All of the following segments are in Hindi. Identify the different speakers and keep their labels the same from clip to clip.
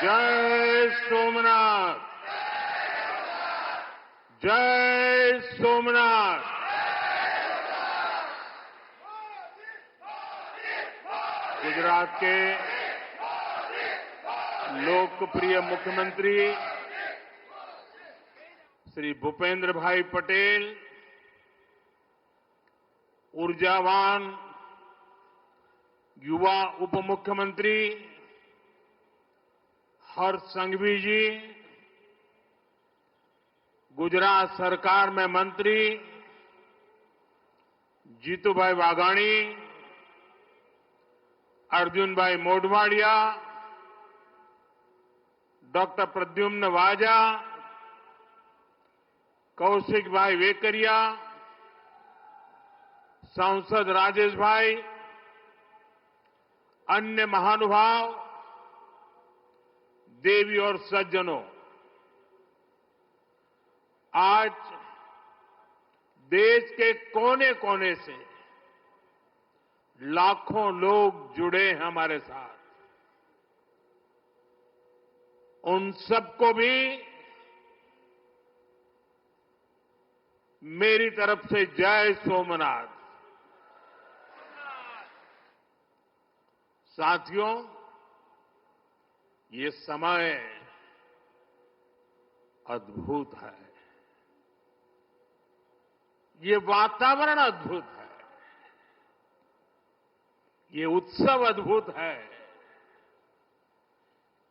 Speaker 1: जय सोमनाथ। जय सोमनाथ। गुजरात के लोकप्रिय मुख्यमंत्री श्री भूपेंद्र भाई पटेल, ऊर्जावान युवा उप मुख्यमंत्री हर्ष संघवी जी, गुजरात सरकार में मंत्री जीतूभाई वाघाणी, अर्जुन भाई मोढवाडिया, डॉक्टर प्रद्युम्न वाजा, कौशिक भाई वेकरिया, सांसद राजेश भाई, अन्य महानुभाव, देवी और सज्जनों, आज देश के कोने कोने से लाखों लोग जुड़े हैं हमारे साथ। उन सबको भी मेरी तरफ से जय सोमनाथ। साथियों, ये समय अद्भुत है, ये वातावरण अद्भुत है, ये उत्सव अद्भुत है।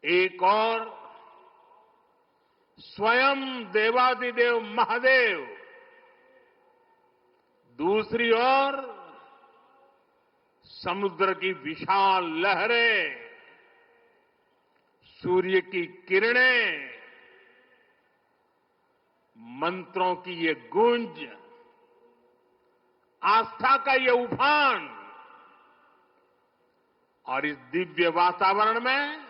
Speaker 1: एक और स्वयं देवादिदेव महादेव, दूसरी ओर समुद्र की विशाल लहरें, सूर्य की किरणें, मंत्रों की ये गूंज, आस्था का ये उफान, और इस दिव्य वातावरण में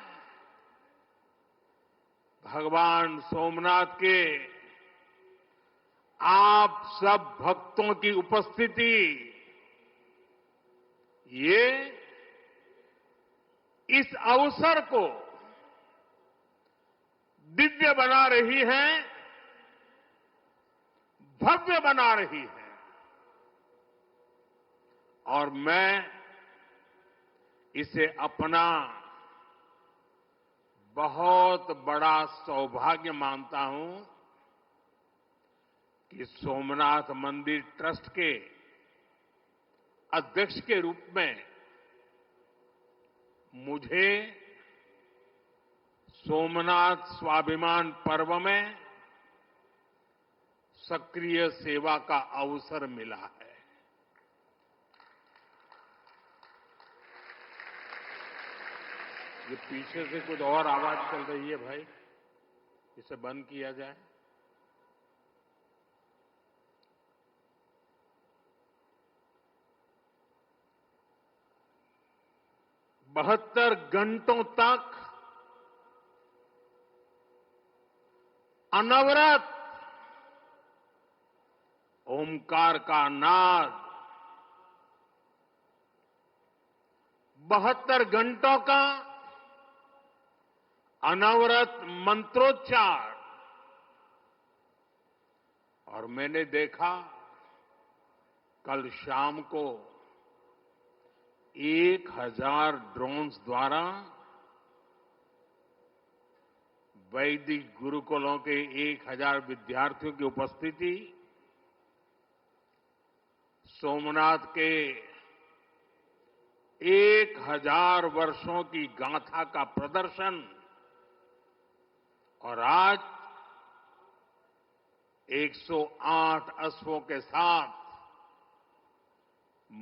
Speaker 1: भगवान सोमनाथ के आप सब भक्तों की उपस्थिति, ये इस अवसर को दिव्य बना रही है, भव्य बना रही है। और मैं इसे अपना बहुत बड़ा सौभाग्य मानता हूं कि सोमनाथ मंदिर ट्रस्ट के अध्यक्ष के रूप में मुझे सोमनाथ स्वाभिमान पर्व में सक्रिय सेवा का अवसर मिला है। ये पीछे से कुछ और आवाज चल रही है भाई, इसे बंद किया जाए। बहत्तर घंटों तक अनवरत ओमकार का नाद, 72 घंटों का अनवरत मंत्रोच्चार। और मैंने देखा कल शाम को 1000 ड्रोन्स द्वारा वैदिक गुरुकुलों के 1000 विद्यार्थियों की उपस्थिति, सोमनाथ के 1000 वर्षों की गाथा का प्रदर्शन, और आज 108 अश्वों के साथ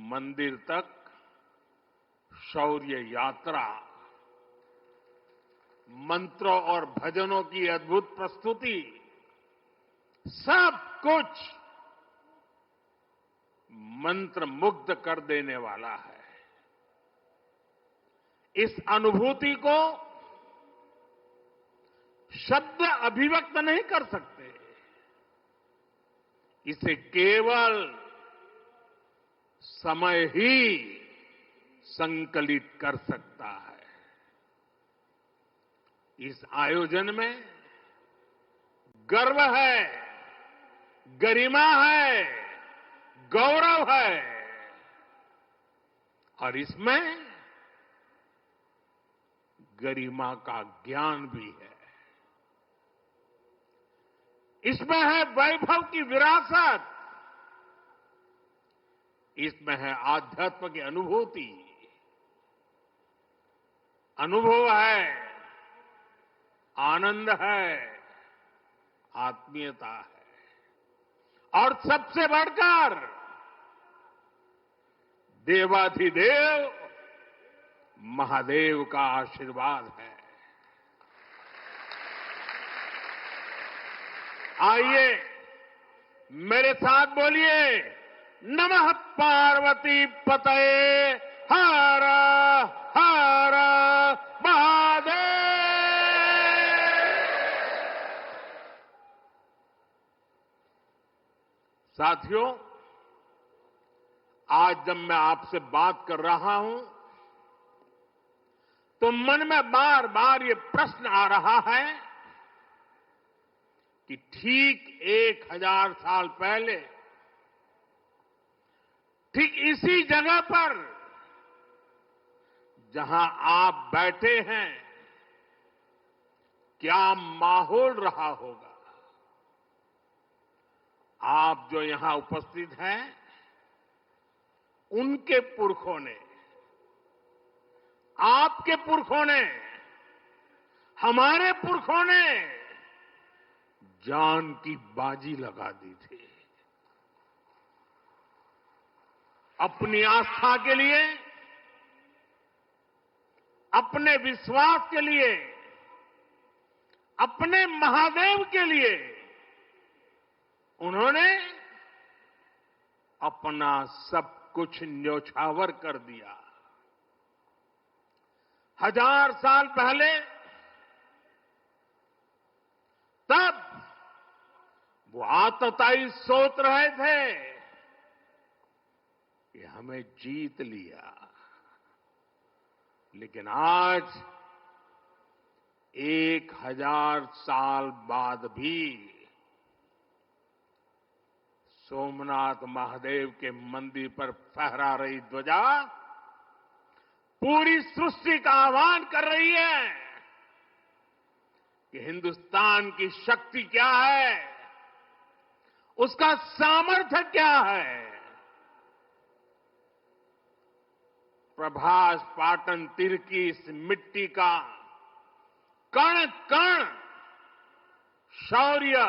Speaker 1: मंदिर तक शौर्य यात्रा, मंत्रों और भजनों की अद्भुत प्रस्तुति, सब कुछ मंत्र मुग्ध कर देने वाला है। इस अनुभूति को शब्द अभिव्यक्त नहीं कर सकते, इसे केवल समय ही संकलित कर सकता है। इस आयोजन में गर्व है, गरिमा है, गौरव है और इसमें गरिमा का ज्ञान भी है। इसमें है वैभव की विरासत, इसमें है आध्यात्म की अनुभूति, अनुभव है, आनंद है, आत्मीयता है और सबसे बढ़कर देवाधिदेव महादेव का आशीर्वाद है। आइए मेरे साथ बोलिए, नमः पार्वती पतये हर हर महादेव। साथियों, आज जब मैं आपसे बात कर रहा हूं तो मन में बार बार ये प्रश्न आ रहा है कि ठीक 1000 साल पहले ठीक इसी जगह पर जहां आप बैठे हैं क्या माहौल रहा होगा। आप जो यहां उपस्थित हैं उनके पुरखों ने, आपके पुरखों ने, हमारे पुरखों ने जान की बाजी लगा दी थी अपनी आस्था के लिए, अपने विश्वास के लिए, अपने महादेव के लिए। उन्होंने अपना सब कुछ न्योछावर कर दिया। 1000 साल पहले तब वो आतताई सोच रहे थे कि हमें जीत लिया, लेकिन आज 1000 साल बाद भी सोमनाथ महादेव के मंदिर पर फहरा रही ध्वजा पूरी सृष्टि का आह्वान कर रही है कि हिंदुस्तान की शक्ति क्या है, उसका सामर्थ्य क्या है। प्रभास पाटन तीर की इस मिट्टी का कण कण शौर्य,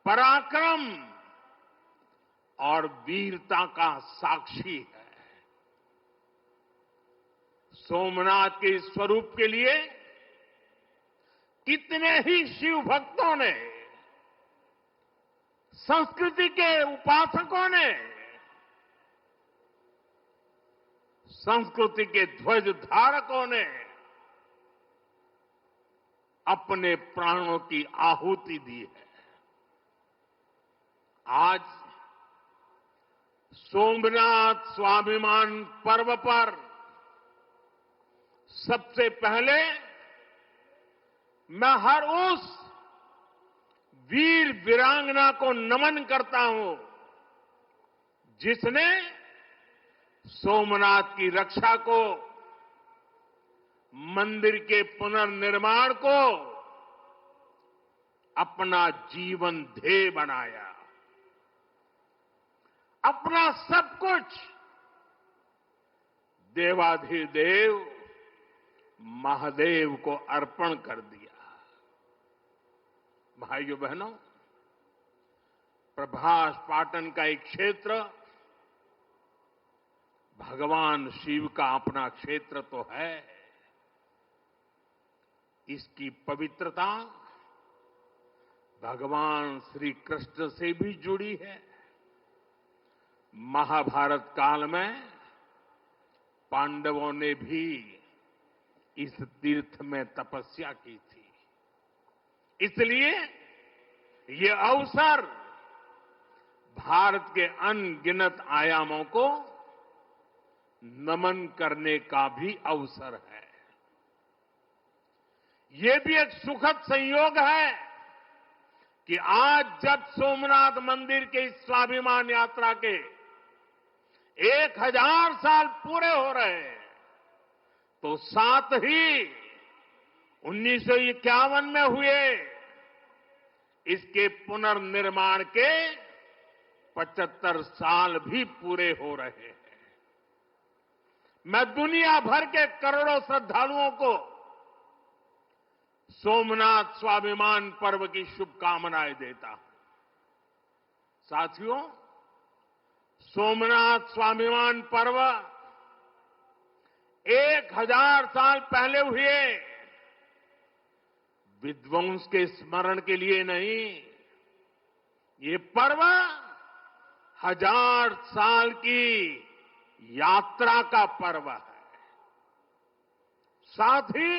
Speaker 1: पराक्रम और वीरता का साक्षी है। सोमनाथ के इस स्वरूप के लिए कितने ही शिव भक्तों ने, संस्कृति के उपासकों ने, संस्कृति के ध्वज धारकों ने अपने प्राणों की आहुति दी है। आज सोमनाथ स्वाभिमान पर्व पर सबसे पहले मैं हर उस वीर वीरांगना को नमन करता हूं जिसने सोमनाथ की रक्षा को, मंदिर के पुनर्निर्माण को अपना जीवन ध्येय बनाया, अपना सब कुछ देवाधिदेव महादेव को अर्पण कर दिया। भाइयों बहनों, प्रभास पाटन का एक क्षेत्र भगवान शिव का अपना क्षेत्र तो है, इसकी पवित्रता भगवान श्री कृष्ण से भी जुड़ी है। महाभारत काल में पांडवों ने भी इस तीर्थ में तपस्या की थी, इसलिए ये अवसर भारत के अनगिनत आयामों को नमन करने का भी अवसर है। ये भी एक सुखद संयोग है कि आज जब सोमनाथ मंदिर के इस स्वाभिमान यात्रा के 1000 साल पूरे हो रहे हैं, तो साथ ही 1951 में हुए इसके पुनर्निर्माण के 75 साल भी पूरे हो रहे हैं। मैं दुनिया भर के करोड़ों श्रद्धालुओं को सोमनाथ स्वाभिमान पर्व की शुभकामनाएं देता हूं। साथियों, सोमनाथ स्वाभिमान पर्व 1000 साल पहले हुए विध्वंस के स्मरण के लिए नहीं, ये पर्व 1000 साल की यात्रा का पर्व है। साथ ही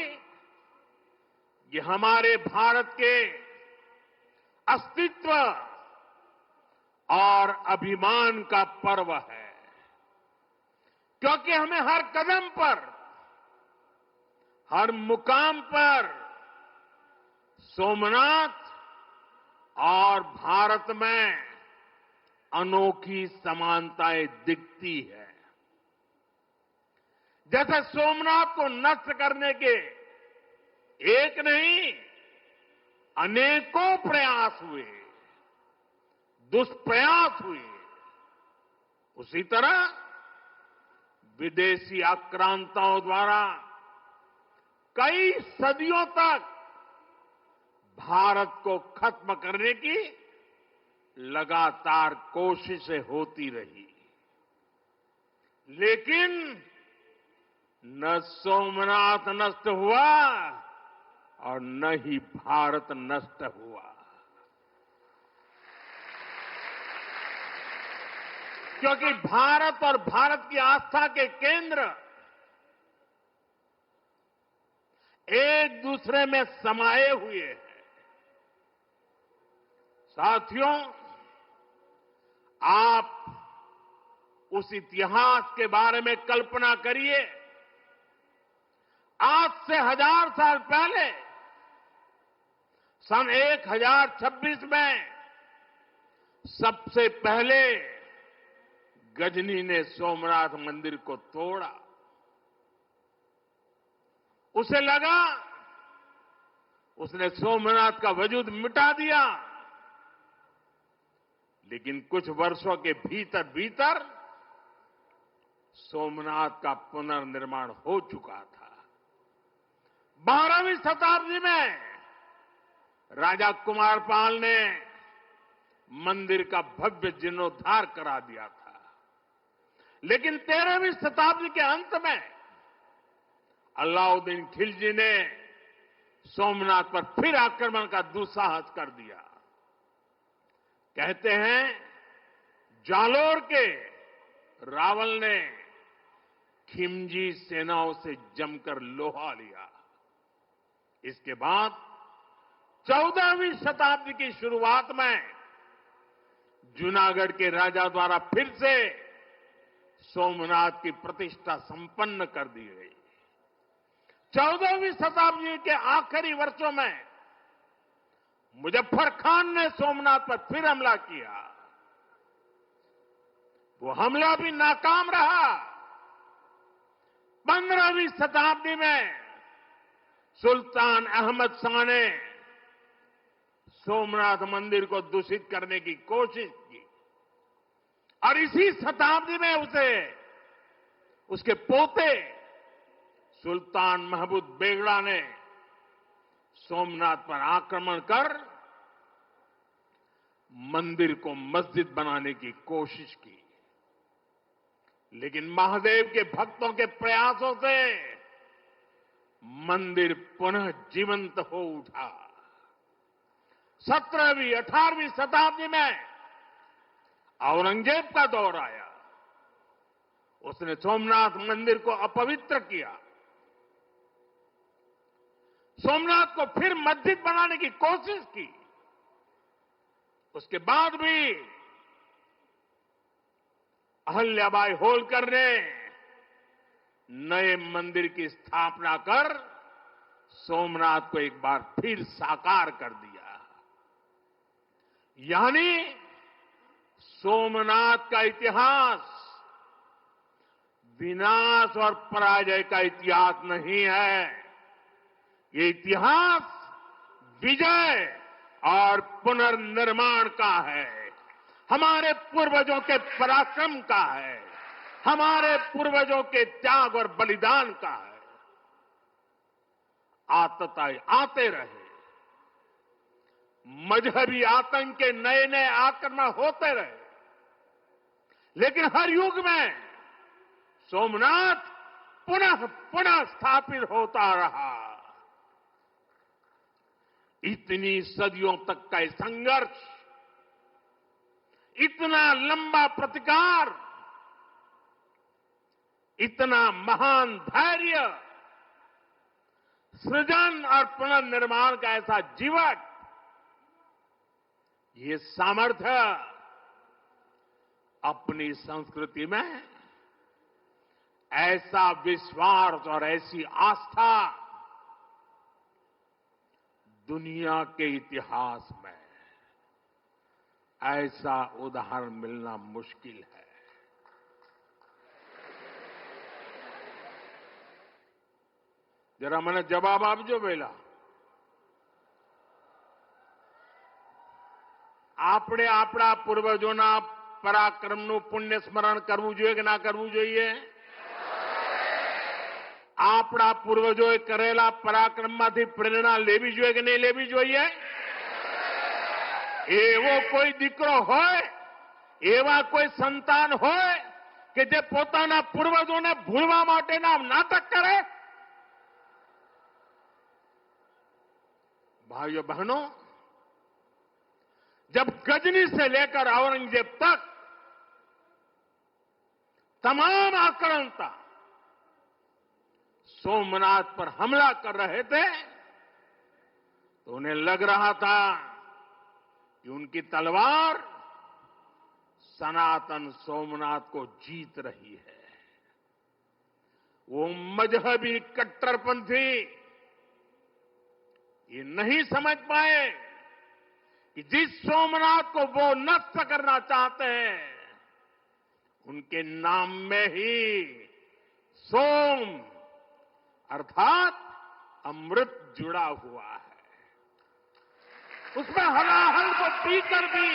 Speaker 1: ये हमारे भारत के अस्तित्व और अभिमान का पर्व है, क्योंकि हमें हर कदम पर, हर मुकाम पर सोमनाथ और भारत में अनोखी समानताएं दिखती है। जैसे सोमनाथ को नष्ट करने के एक नहीं अनेकों प्रयास हुए, दुष्प्रयास हुए, उसी तरह विदेशी आक्रांताओं द्वारा कई सदियों तक भारत को खत्म करने की लगातार कोशिशें होती रही, लेकिन न सोमनाथ नष्ट हुआ और न ही भारत नष्ट हुआ, क्योंकि भारत और भारत की आस्था के केंद्र एक दूसरे में समाये हुए हैं। साथियों, आप उस इतिहास के बारे में कल्पना करिए। आज से 1000 साल पहले सन 1026 में सबसे पहले गजनी ने सोमनाथ मंदिर को तोड़ा। उसे लगा उसने सोमनाथ का वजूद मिटा दिया, लेकिन कुछ वर्षों के भीतर भीतर सोमनाथ का पुनर्निर्माण हो चुका था। 12वीं शताब्दी में राजा कुमारपाल ने मंदिर का भव्य जीर्णोद्धार करा दिया था, लेकिन 13वीं शताब्दी के अंत में अलाउद्दीन खिलजी ने सोमनाथ पर फिर आक्रमण का दुस्साहस कर दिया। कहते हैं जालोर के रावल ने खिमजी सेनाओं से जमकर लोहा लिया। इसके बाद 14वीं शताब्दी की शुरुआत में जूनागढ़ के राजा द्वारा फिर से सोमनाथ की प्रतिष्ठा संपन्न कर दी गई। 14वीं शताब्दी के आखिरी वर्षों में मुजफ्फर खान ने सोमनाथ पर फिर हमला किया। वो हमला भी नाकाम रहा। 15वीं शताब्दी में सुल्तान अहमद शाह ने सोमनाथ मंदिर को दूषित करने की कोशिश की और इसी शताब्दी में उसके पोते सुल्तान महमूद बेगड़ा ने सोमनाथ पर आक्रमण कर मंदिर को मस्जिद बनाने की कोशिश की, लेकिन महादेव के भक्तों के प्रयासों से मंदिर पुनः जीवंत हो उठा। 17वीं 18वीं शताब्दी में औरंगजेब का दौर आया। उसने सोमनाथ मंदिर को अपवित्र किया, सोमनाथ को फिर मस्जिद बनाने की कोशिश की। उसके बाद भी अहल्याबाई होलकर ने नए मंदिर की स्थापना कर सोमनाथ को एक बार फिर साकार कर दिया। यानी सोमनाथ का इतिहास विनाश और पराजय का इतिहास नहीं है। ये इतिहास विजय और पुनर्निर्माण का है, हमारे पूर्वजों के पराक्रम का है, हमारे पूर्वजों के त्याग और बलिदान का है। आतताई आते रहे, मजहबी आतंक के नए नए आक्रमण होते रहे, लेकिन हर युग में सोमनाथ पुनः पुनः स्थापित होता रहा। इतनी सदियों तक का संघर्ष, इतना लंबा प्रतिकार, इतना महान धैर्य, सृजन और पुनर्निर्माण का ऐसा जीवन, ये सामर्थ्य अपनी संस्कृति में ऐसा विश्वास और ऐसी आस्था दुनिया के इतिहास में ऐसा उदाहरण मिलना मुश्किल है। जरा मैंने जवाब आपजो पेला આપણે આપણા પૂર્વજોના પરાક્રમનું પુણ્ય સ્મરણ કરવું જોઈએ કે ના કરવું જોઈએ? આપણા પૂર્વજોએ કરેલા પરાક્રમમાંથી પ્રેરણા લેવી જોઈએ કે નહીં લેવી જોઈએ? એવો કોઈ દીકરો હોય, એવા કોઈ સંતાન હોય કે જે પોતાના પૂર્વજોને ભૂલવા માટેના નાટક કરે? भाइयों बहनों, जब गजनी से लेकर औरंगजेब तक तमाम आक्रांता सोमनाथ पर हमला कर रहे थे तो उन्हें लग रहा था कि उनकी तलवार सनातन सोमनाथ को जीत रही है। वो मजहबी कट्टरपंथी ये नहीं समझ पाए कि जिस सोमनाथ को वो नष्ट करना चाहते हैं, उनके नाम में ही सोम अर्थात अमृत जुड़ा हुआ है। उसमें हलाहल को पीकर भी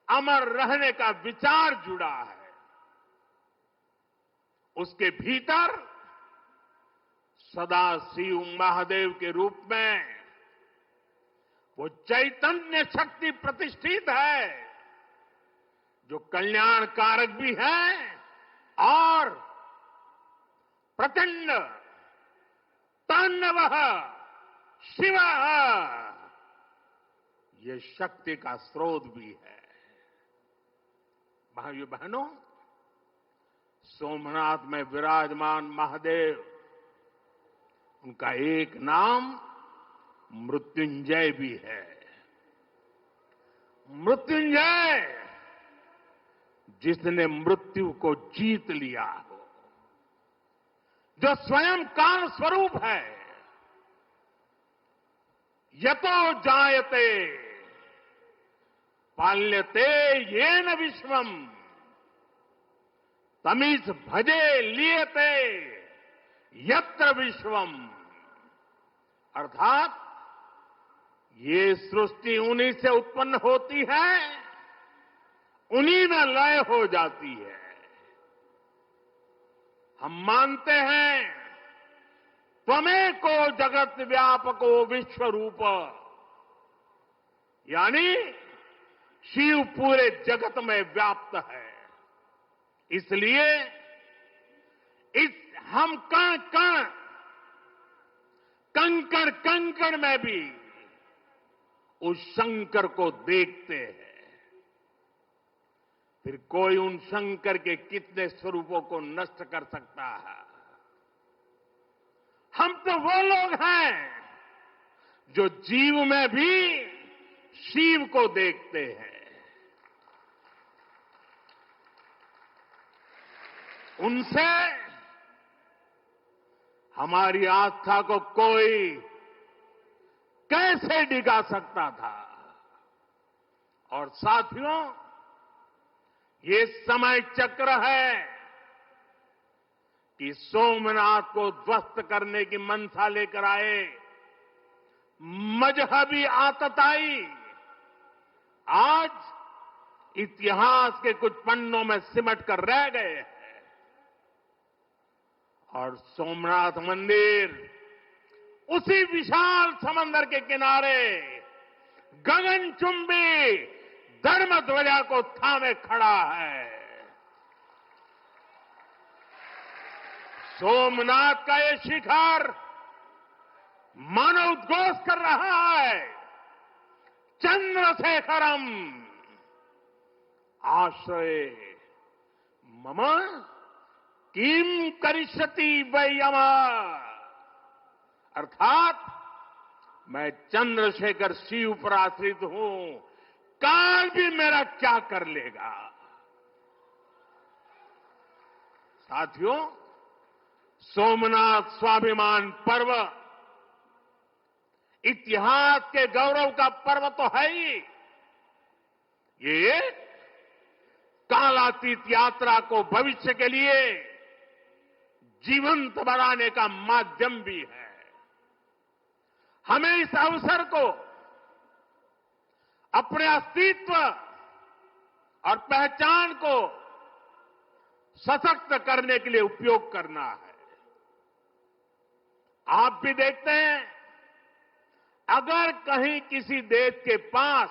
Speaker 1: अमर रहने का विचार जुड़ा है। उसके भीतर सदा शिव महादेव के रूप में वो चैतन्य शक्ति प्रतिष्ठित है, जो कल्याण कारक भी है और प्रचंड तांडव शिव ये शक्ति का स्रोत भी है। भाइयों बहनों, सोमनाथ में विराजमान महादेव, उनका एक नाम मृत्युंजय भी है। मृत्युंजय, जिसने मृत्यु को जीत लिया हो, जो स्वयं काल स्वरूप है। यतो जायते पाल्यते येन विश्वम तमीस भजे लियते यत्र विश्वम। अर्थात ये सृष्टि उन्हीं से उत्पन्न होती है, उन्हीं में लय हो जाती है। हम मानते हैं त्वमेको जगत व्यापको विश्व रूप, यानी शिव पूरे जगत में व्याप्त है। इसलिए इस हम कण कण, कंकड़ कंकड़ में भी उस शंकर को देखते हैं। फिर कोई उन शंकर के कितने स्वरूपों को नष्ट कर सकता है? हम तो वो लोग हैं जो जीव में भी शिव को देखते हैं। उनसे हमारी आस्था को कोई कैसे डिगा सकता था। और साथियों, ये समय चक्र है कि सोमनाथ को ध्वस्त करने की मंशा लेकर आए मजहबी आतताई आज इतिहास के कुछ पन्नों में सिमट कर रह गए हैं। और सोमनाथ मंदिर उसी विशाल समंदर के किनारे गगनचुंबी धर्म ध्वजा को थामे खड़ा है। सोमनाथ का ये शिखर मानो उद्घोष कर रहा है, चंद्रशेखरम आश्रय मम किम करिष्यति वै यम। अर्थात मैं चंद्रशेखर शिव पर आश्रित हूं, काल भी मेरा क्या कर लेगा। साथियों, सोमनाथ स्वाभिमान पर्व इतिहास के गौरव का पर्व तो है ही, ये कालातीत यात्रा को भविष्य के लिए जीवंत बनाने का माध्यम भी है। हमें इस अवसर को अपने अस्तित्व और पहचान को सशक्त करने के लिए उपयोग करना है। आप भी देखते हैं, अगर कहीं किसी देश के पास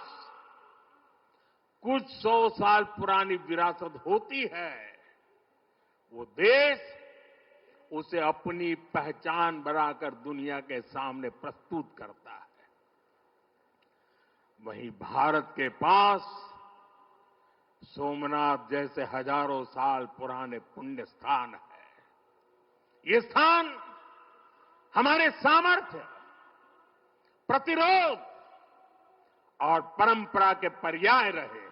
Speaker 1: कुछ 100 साल पुरानी विरासत होती है, वो देश उसे अपनी पहचान बनाकर दुनिया के सामने प्रस्तुत करता है। वहीं भारत के पास सोमनाथ जैसे हजारों साल पुराने पुण्य स्थान है। ये स्थान हमारे सामर्थ्य, प्रतिरोध और परंपरा के पर्याय रहे।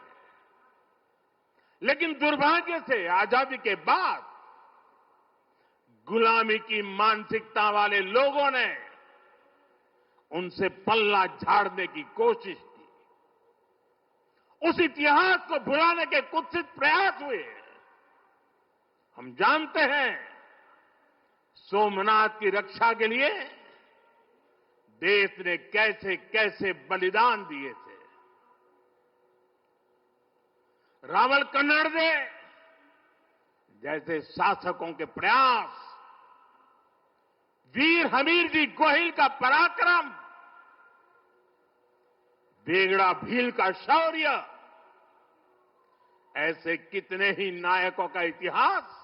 Speaker 1: लेकिन दुर्भाग्य से आजादी के बाद गुलामी की मानसिकता वाले लोगों ने उनसे पल्ला झाड़ने की कोशिश की। उस इतिहास को भुलाने के कुत्सित प्रयास हुए। हम जानते हैं, सोमनाथ की रक्षा के लिए देश ने कैसे कैसे बलिदान दिए थे। रावल कन्नड़े जैसे शासकों के प्रयास, वीर हमीरजी गोहिल का पराक्रम, बेगड़ा भील का शौर्य, ऐसे कितने ही नायकों का इतिहास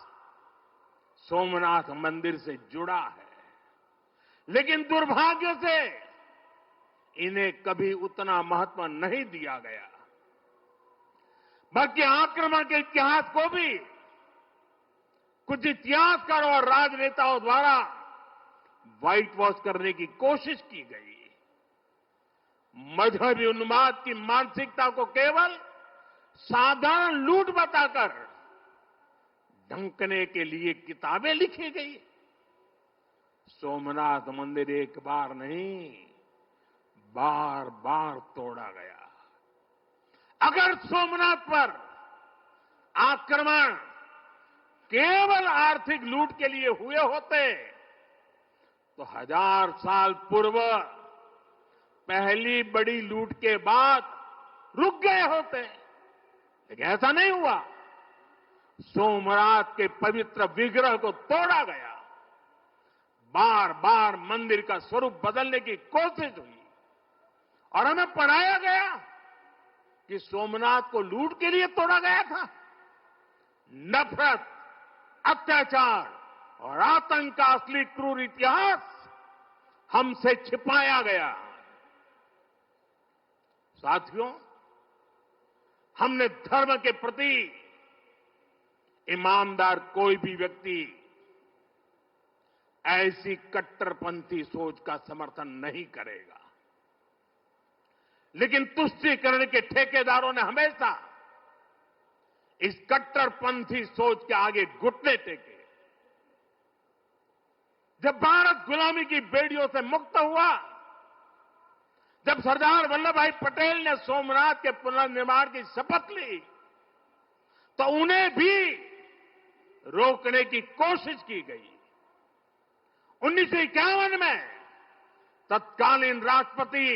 Speaker 1: सोमनाथ मंदिर से जुड़ा है। लेकिन दुर्भाग्य से इन्हें कभी उतना महत्व नहीं दिया गया। बल्कि आक्रमण के इतिहास को भी कुछ इतिहासकारों और राजनेताओं द्वारा व्हाइट वॉश करने की कोशिश की गई। मजहबी उन्माद की मानसिकता को केवल साधारण लूट बताकर ढंकने के लिए किताबें लिखी गई। सोमनाथ मंदिर एक बार नहीं, बार बार तोड़ा गया। अगर सोमनाथ पर आक्रमण केवल आर्थिक लूट के लिए हुए होते तो 1000 साल पूर्व पहली बड़ी लूट के बाद रुक गए होते। लेकिन ऐसा नहीं हुआ। सोमनाथ के पवित्र विग्रह को तोड़ा गया। बार बार मंदिर का स्वरूप बदलने की कोशिश हुई और हमें पढ़ाया गया कि सोमनाथ को लूट के लिए तोड़ा गया था। नफरत, अत्याचार और आतंक का असली क्रूर इतिहास हमसे छिपाया गया। साथियों, हमने धर्म के प्रति ईमानदार कोई भी व्यक्ति ऐसी कट्टरपंथी सोच का समर्थन नहीं करेगा। लेकिन तुष्टीकरण के ठेकेदारों ने हमेशा इस कट्टरपंथी सोच के आगे घुटने टेके। जब भारत गुलामी की बेड़ियों से मुक्त हुआ, जब सरदार वल्लभ भाई पटेल ने सोमनाथ के पुनर्निर्माण की शपथ ली, तो उन्हें भी रोकने की कोशिश की गई। 1951 में तत्कालीन राष्ट्रपति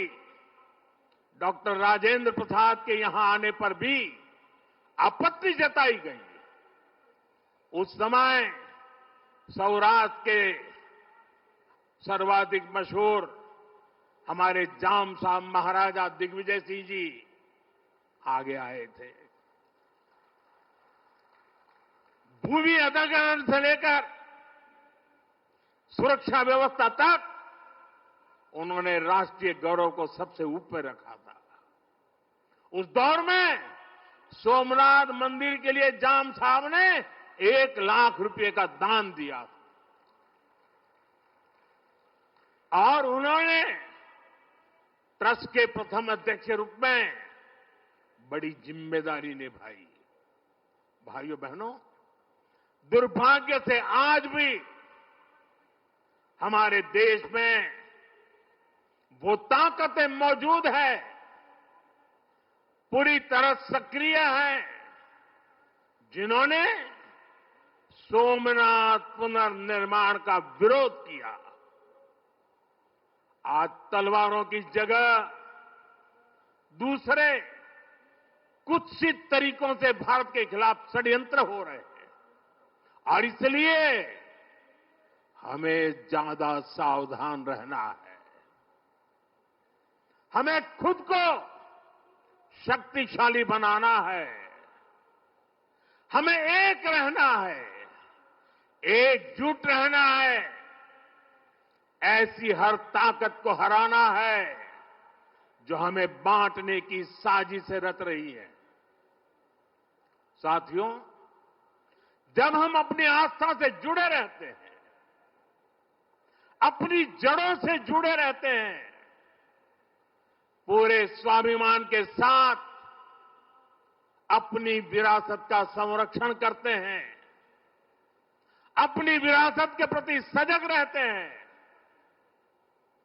Speaker 1: डॉक्टर राजेंद्र प्रसाद के यहां आने पर भी आपत्ति जताई गई। उस समय सौराष्ट्र के सर्वाधिक मशहूर हमारे जाम साहब महाराजा दिग्विजय सिंह जी आगे आए थे। भूमि अधिग्रहण से लेकर सुरक्षा व्यवस्था तक उन्होंने राष्ट्रीय गौरव को सबसे ऊपर रखा था। उस दौर में सोमनाथ मंदिर के लिए जाम साहब ने 1 लाख रुपए का दान दिया और उन्होंने ट्रस्ट के प्रथम अध्यक्ष के रूप में बड़ी जिम्मेदारी निभाई। भाइयों बहनों, दुर्भाग्य से आज भी हमारे देश में वो ताकतें मौजूद है, पूरी तरह सक्रिय हैं, जिन्होंने सोमनाथ पुनर्निर्माण का विरोध किया। आज तलवारों की जगह दूसरे कुत्सित तरीकों से भारत के खिलाफ षड्यंत्र हो रहे हैं और इसलिए हमें ज्यादा सावधान रहना है। हमें खुद को शक्तिशाली बनाना है, हमें एक रहना है, एकजुट रहना है, ऐसी हर ताकत को हराना है जो हमें बांटने की साजिशें रच रही है। साथियों, जब हम अपनी आस्था से जुड़े रहते हैं, अपनी जड़ों से जुड़े रहते हैं, पूरे स्वाभिमान के साथ अपनी विरासत का संरक्षण करते हैं, अपनी विरासत के प्रति सजग रहते हैं,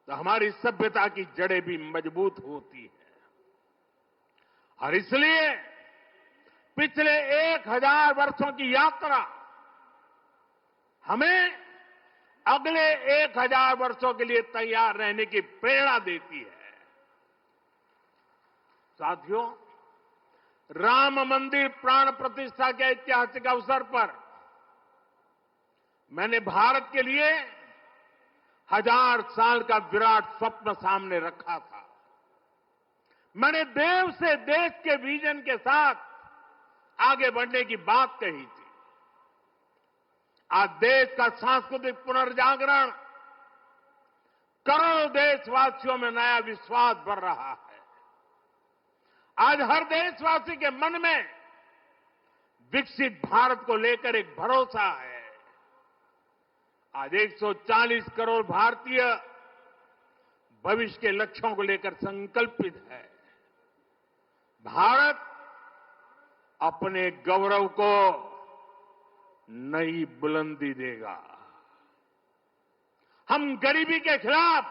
Speaker 1: तो हमारी सभ्यता की जड़ें भी मजबूत होती है। और इसलिए पिछले 1000 वर्षों की यात्रा हमें अगले 1000 वर्षों के लिए तैयार रहने की प्रेरणा देती है। साथियों, राम मंदिर प्राण प्रतिष्ठा के ऐतिहासिक अवसर पर मैंने भारत के लिए 1000 साल का विराट स्वप्न सामने रखा था। मैंने देव से देश के विजन के साथ आगे बढ़ने की बात कही थी। आज देश का सांस्कृतिक पुनर्जागरण करोड़ों देशवासियों में नया विश्वास भर रहा है। आज हर देशवासी के मन में विकसित भारत को लेकर एक भरोसा है। आज 140 करोड़ भारतीय भविष्य के लक्ष्यों को लेकर संकल्पित है। भारत अपने गौरव को नई बुलंदी देगा। हम गरीबी के खिलाफ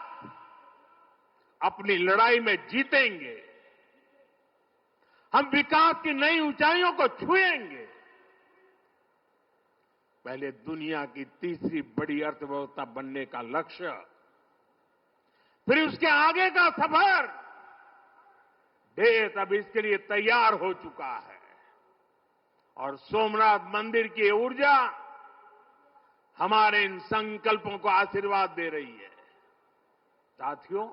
Speaker 1: अपनी लड़ाई में जीतेंगे। हम विकास की नई ऊंचाइयों को छुएंगे। पहले दुनिया की तीसरी बड़ी अर्थव्यवस्था बनने का लक्ष्य, फिर उसके आगे का सफर, देश अब इसके लिए तैयार हो चुका है और सोमनाथ मंदिर की ऊर्जा हमारे इन संकल्पों को आशीर्वाद दे रही है। साथियों,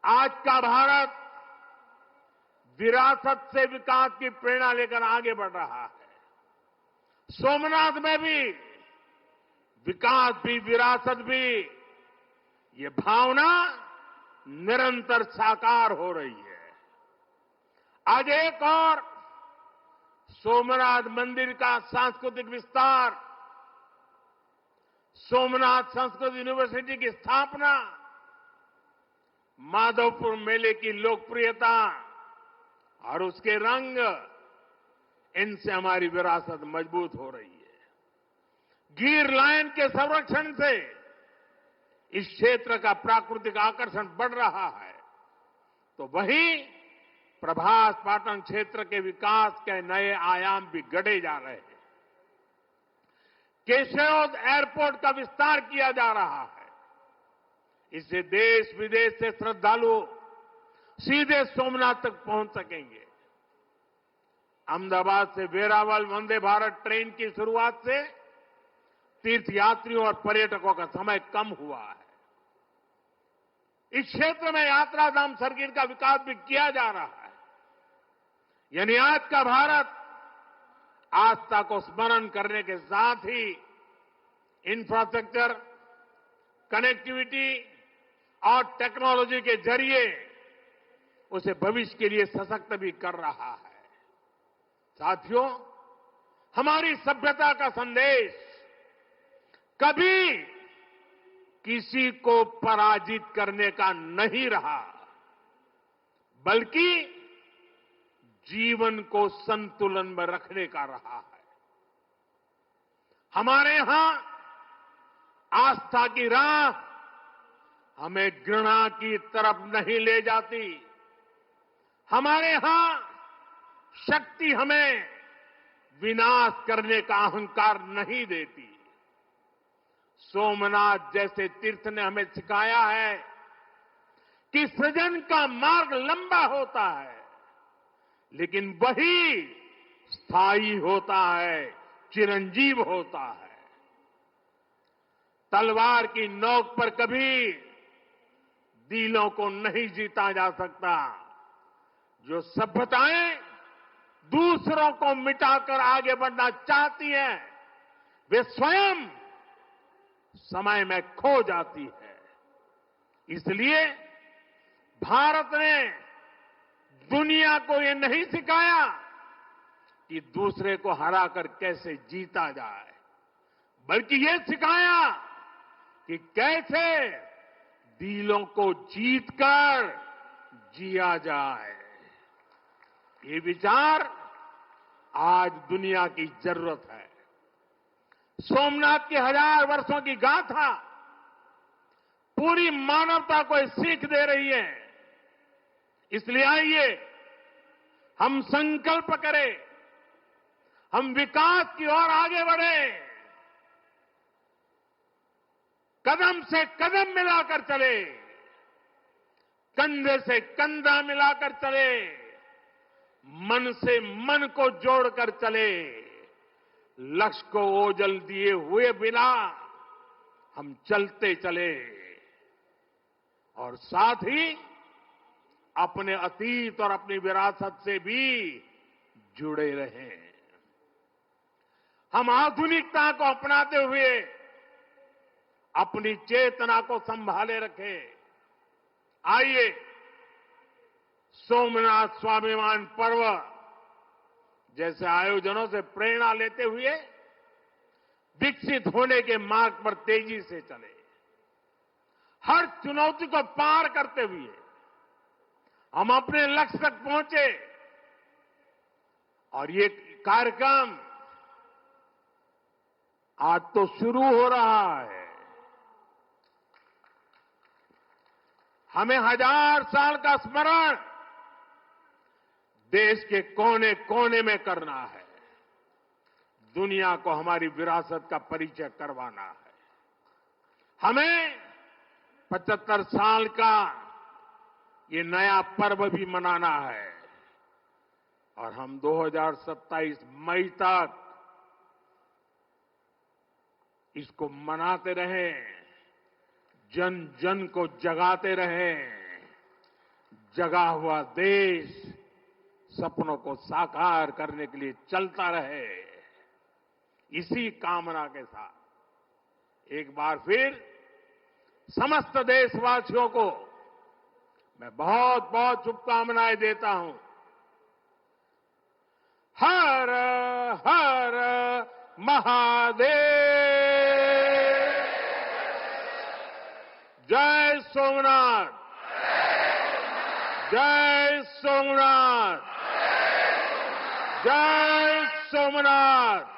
Speaker 1: आज का भारत विरासत से विकास की प्रेरणा लेकर आगे बढ़ रहा है। सोमनाथ में भी विकास भी विरासत भी, ये भावना निरंतर साकार हो रही है। आज एक और सोमनाथ मंदिर का सांस्कृतिक विस्तार, सोमनाथ संस्कृत यूनिवर्सिटी की स्थापना, माधवपुर मेले की लोकप्रियता और उसके रंग, इनसे हमारी विरासत मजबूत हो रही है। गिर लायन के संरक्षण से इस क्षेत्र का प्राकृतिक आकर्षण बढ़ रहा है, तो वहीं प्रभास पाटन क्षेत्र के विकास के नए आयाम भी गढ़े जा रहे हैं। केशोद एयरपोर्ट का विस्तार किया जा रहा है। इससे देश विदेश से श्रद्धालु सीधे सोमनाथ तक पहुंच सकेंगे। अहमदाबाद से वेरावल वंदे भारत ट्रेन की शुरुआत से तीर्थयात्रियों और पर्यटकों का समय कम हुआ है। इस क्षेत्र में यात्रा धाम सर्किट का विकास भी किया जा रहा है। यानी आज का भारत आस्था को स्मरण करने के साथ ही इंफ्रास्ट्रक्चर, कनेक्टिविटी और टेक्नोलॉजी के जरिए उसे भविष्य के लिए सशक्त भी कर रहा है। साथियों, हमारी सभ्यता का संदेश कभी किसी को पराजित करने का नहीं रहा, बल्कि जीवन को संतुलन में रखने का रहा है। हमारे यहां आस्था की राह हमें घृणा की तरफ नहीं ले जाती। हमारे यहां शक्ति हमें विनाश करने का अहंकार नहीं देती। सोमनाथ जैसे तीर्थ ने हमें सिखाया है कि सृजन का मार्ग लंबा होता है, लेकिन वही स्थायी होता है, चिरंजीव होता है। तलवार की नोक पर कभी दिलों को नहीं जीता जा सकता। जो सभ्यताएं दूसरों को मिटाकर आगे बढ़ना चाहती हैं, वे स्वयं समय में खो जाती है। इसलिए भारत ने दुनिया को ये नहीं सिखाया कि दूसरे को हराकर कैसे जीता जाए, बल्कि ये सिखाया कि कैसे दिलों को जीतकर जिया जाए। ये विचार आज दुनिया की जरूरत है। सोमनाथ की 1000 वर्षों की गाथा पूरी मानवता को सीख दे रही है। इसलिए आइए हम संकल्प करें, हम विकास की ओर आगे बढ़ें, कदम से कदम मिलाकर चले, कंधे से कंधा मिलाकर चले, मन से मन को जोड़कर चले। लक्ष्य को ओझल दिए हुए बिना हम चलते चले और साथ ही अपने अतीत और अपनी विरासत से भी जुड़े रहें। हम आधुनिकता को अपनाते हुए अपनी चेतना को संभाले रखें। आइए सोमनाथ स्वाभिमान पर्व जैसे आयोजनों से प्रेरणा लेते हुए विकसित होने के मार्ग पर तेजी से चले। हर चुनौती को पार करते हुए हम अपने लक्ष्य तक पहुंचे। और ये कार्यक्रम आज तो शुरू हो रहा है। हमें 1000 साल का स्मरण देश के कोने कोने में करना है। दुनिया को हमारी विरासत का परिचय करवाना है। हमें 75 साल का ये नया पर्व भी मनाना है और हम 2027 मई तक इसको मनाते रहें, जन जन को जगाते रहें। जगा हुआ देश सपनों को साकार करने के लिए चलता रहे। इसी कामना के साथ एक बार फिर समस्त देशवासियों को मैं बहुत बहुत शुभकामनाएं देता हूं। हर हर महादेव। जय सोमनाथ, जय सोमनाथ, जय सोमनाथ।